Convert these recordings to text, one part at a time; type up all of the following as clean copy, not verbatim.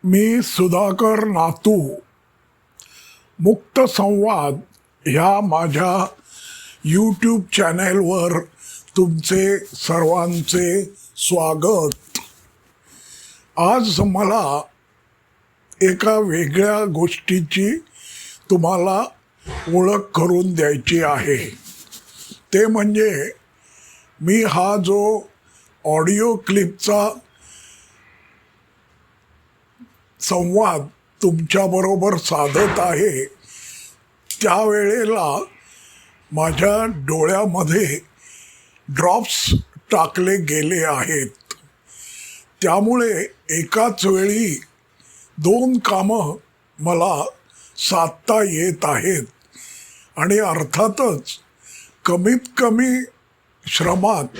मी सुधाकर नातू मुक्त संवाद ह्या माझ्या यूट्यूब चॅनेलवर तुमचे सर्वांचे स्वागत. आज मला एका वेगळ्या गोष्टीची तुम्हाला ओळख करून द्यायची आहे. ते म्हणजे मी हा जो ऑडिओ क्लिपचा संवाद तुमच्याबरोबर साधत आहे त्यावेळेला माझ्या डोळ्यामध्ये ड्रॉप्स टाकले गेले आहेत. त्यामुळे एकाच वेळी 2 कामं मला साधता येत आहेत आणि अर्थातच कमीत कमी श्रमात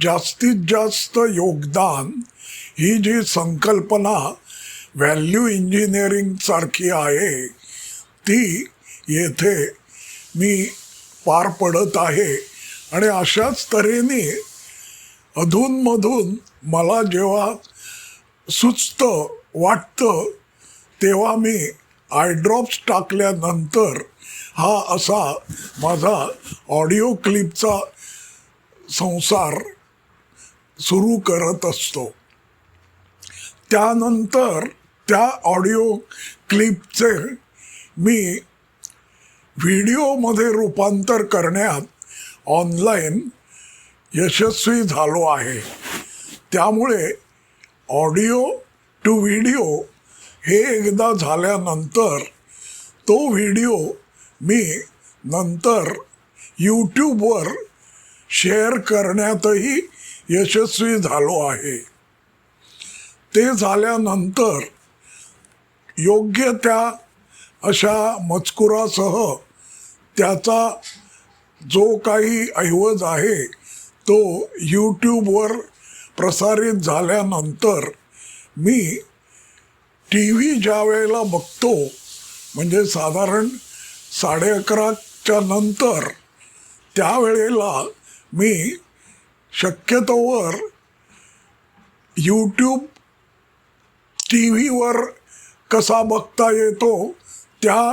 जास्तीत जास्त योगदान ही जी संकल्पना व्हॅल्यू इंजिनिअरिंग सारखी आहे ती येथे मी पार पडत आहे. आणि अशाच तऱ्हेने अधूनमधून मला जेव्हा सुचतं वाटतं तेव्हा मी आयड्रॉप्स टाकल्यानंतर हा असा माझा ऑडिओ क्लिपचा संसार सुरू करत असतो. त्यानंतर त्या ऑडिओ क्लिपचे मी व्हिडिओमध्ये रूपांतर करण्यात ऑनलाईन यशस्वी झालो आहे. त्यामुळे ऑडिओ टू व्हिडिओ हे एकदा झाल्यानंतर तो व्हिडिओ मी नंतर यूट्यूबवर शेअर करण्यातही यशस्वी झालो आहे. ते झाल्यानंतर योग्य त्या अशा मजकुरासह त्याचा जो काही ऐवज आहे तो यूट्यूबवर प्रसारित झाल्यानंतर मी टी व्ही ज्या वेळेला बघतो म्हणजे साधारण 11:30च्या नंतर त्यावेळेला मी शक्यतोवर यूट्यूब टी व्हीवर कसा बघता येतो त्या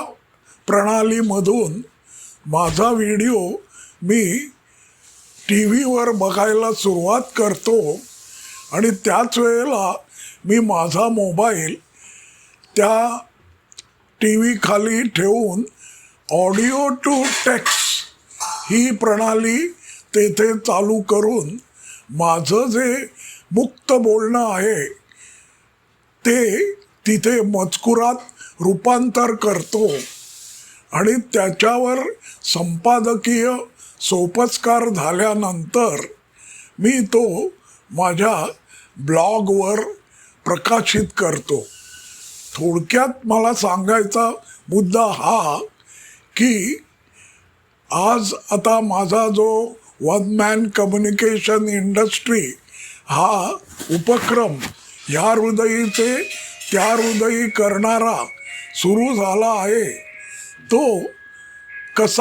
प्रणालीमधून माझा व्हिडिओ मी टी व्हीवर बघायला सुरुवात करतो आणि त्याच वेळेला मी माझा मोबाईल त्या टी व्हीखाली ठेवून ऑडिओ टू टेक्स्ट ही प्रणाली तेथे चालू करून माझं जे मुक्त बोलणं आहे ते तिथे मजकुरात रूपांतर करतो आणि त्याच्यावर संपादकीय सोपस्कार झाल्यानंतर मी तो माझ्या ब्लॉगवर प्रकाशित करतो. थोडक्यात मला सांगायचा मुद्दा हा की आज आता माझा जो वन मॅन कम्युनिकेशन इंडस्ट्री हा उपक्रम ह्या हृदयीचे त्या हृदयी करणारा सुरू झाला आहे. तो कसा